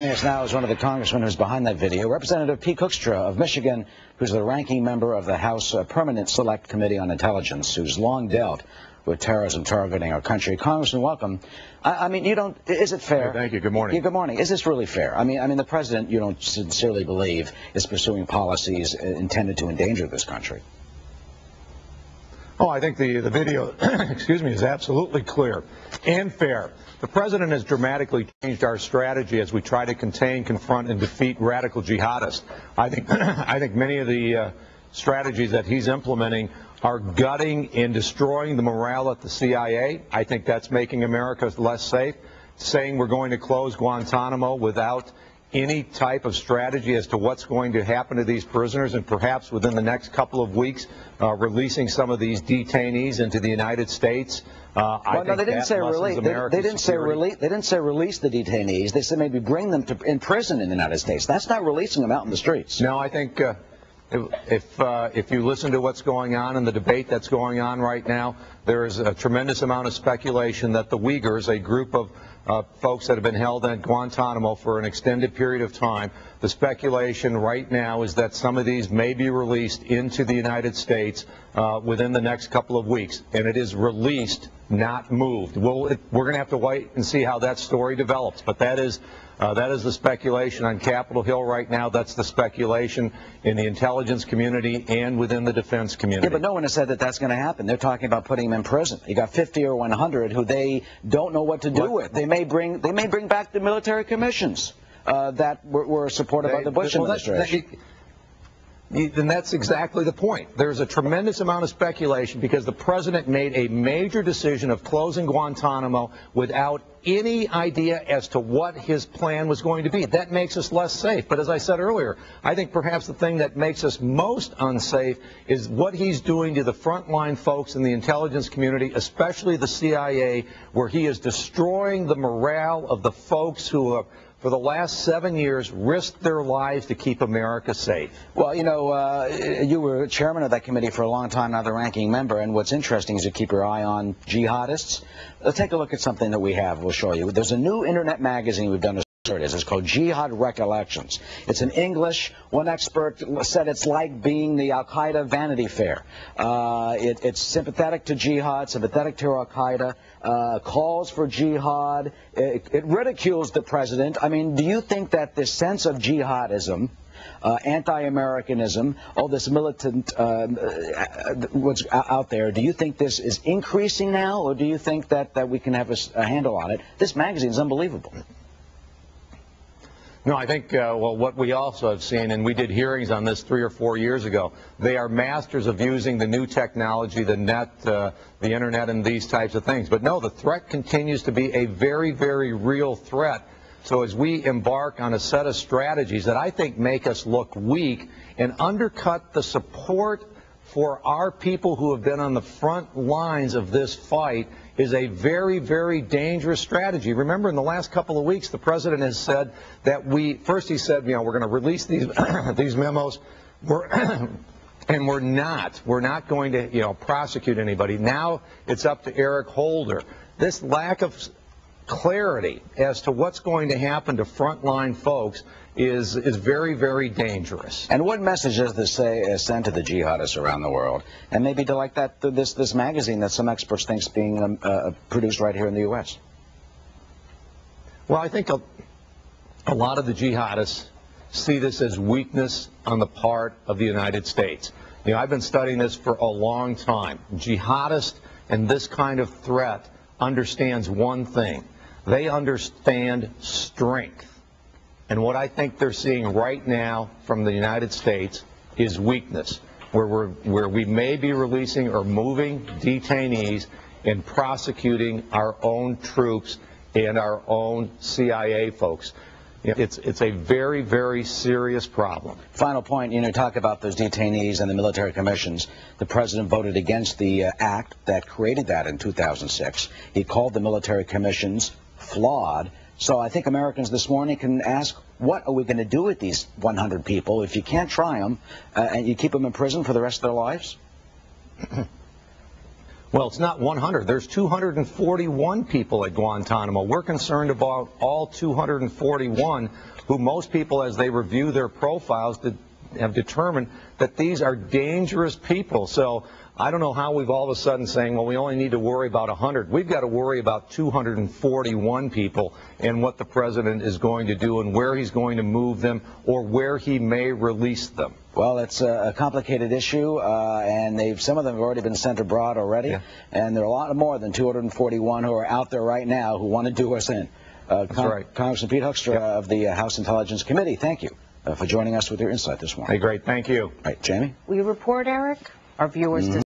Joining us now is one of the congressmen who's behind that video, Representative Hoekstra of Michigan, who's the ranking member of the House Permanent Select Committee on Intelligence, who's long dealt with terrorism targeting our country. Congressman, welcome. I mean, is it fair? Thank you. Good morning. Yeah, good morning. Is this really fair? I mean, the president, you don't sincerely believe, is pursuing policies intended to endanger this country. Oh, I think the video, excuse me, is absolutely clear and fair. The president has dramatically changed our strategy as we try to contain, confront, and defeat radical jihadists. I think many of the strategies that he's implementing are gutting and destroying the morale at the CIA. I think that's making America less safe. Saying we're going to close Guantanamo without any type of strategy as to what's going to happen to these prisoners, and perhaps within the next couple of weeks releasing some of these detainees into the United States. Well, no, they didn't say release. They didn't say release. They didn't say release the detainees. They said maybe bring them to in prison in the United States. That's not releasing them out in the streets. No, I think if you listen to what's going on in the debate that's going on right now, there is a tremendous amount of speculation that the Uyghurs, a group of folks that have been held at Guantanamo for an extended period of time, the speculation right now is that some of these may be released into the United States within the next couple of weeks. And it is released, not moved. We're going to have to wait and see how that story develops. But that is the speculation on Capitol Hill right now. That's the speculation in the intelligence community and within the defense community. Yeah, but no one has said that that's going to happen. They're talking about putting them in prison. You got 50 or 100 who they don't know what to do with. They may bring back the military commissions that were supported by the Bush administration. And that's exactly the point. There's a tremendous amount of speculation because the president made a major decision of closing Guantanamo without any idea as to what his plan was going to be. That makes us less safe. But as I said earlier, I think perhaps the thing that makes us most unsafe is what he's doing to the frontline folks in the intelligence community, especially the CIA, where he is destroying the morale of the folks who have, for the last 7 years, risked their lives to keep America safe. Well, you know, you were chairman of that committee for a long time, now the ranking member, and what's interesting is you keep your eye on jihadists. Let's take a look at something that we have. We'll show you. There's a new internet magazine we've done. It's called Jihad Recollections. It's in English. One expert said it's like being the Al-Qaeda Vanity Fair. It's sympathetic to jihad, sympathetic to Al-Qaeda, calls for jihad. It ridicules the president. I mean, do you think that this sense of jihadism, anti-Americanism, all this militant what's out there, do you think this is increasing now, or do you think that we can have a handle on it? This magazine is unbelievable. No, I think, well, what we also have seen, and we did hearings on this 3 or 4 years ago, they are masters of using the new technology, the net, the internet, and these types of things. But no, the threat continues to be a very, very real threat. So as we embark on a set of strategies that I think make us look weak and undercut the support for our people who have been on the front lines of this fight, is a very, very dangerous strategy. Remember, in the last couple of weeks, the president has said that first he said, you know, we're going to release these these memos, and we're not going to, you know, prosecute anybody. Now it's up to Eric Holder. This lack of clarity as to what's going to happen to frontline folks is very, very dangerous. And what message does this send to the jihadists around the world? And maybe to like that this magazine that some experts think is being produced right here in the U.S. Well, I think a lot of the jihadists see this as weakness on the part of the United States. You know, I've been studying this for a long time. Jihadists and this kind of threat understands one thing. They understand strength. And what I think they're seeing right now from the United States is weakness, where we may be releasing or moving detainees and prosecuting our own troops and our own CIA folks. You know, it's a very, very serious problem. Final point, you know, talk about those detainees and the military commissions. The president voted against the act that created that in 2006. He called the military commissions flawed. So I think Americans this morning can ask, what are we going to do with these 100 people if you can't try them and you keep them in prison for the rest of their lives? Well, it's not 100. There's 241 people at Guantanamo. We're concerned about all 241, who most people, as they review their profiles, have determined that these are dangerous people. So I don't know how we've all of a sudden saying, well, we only need to worry about 100. We've got to worry about 241 people and what the president is going to do and where he's going to move them or where he may release them. Well, it's a complicated issue, and some of them have already been sent abroad already, Yeah. and there are a lot more than 241 who are out there right now who want to do us in. That's right. Congressman Pete Hoekstra of the House Intelligence Committee, thank you for joining us with your insight this morning. Hey, great. Thank you. All right, Jamie? Will you report, Eric? Our viewers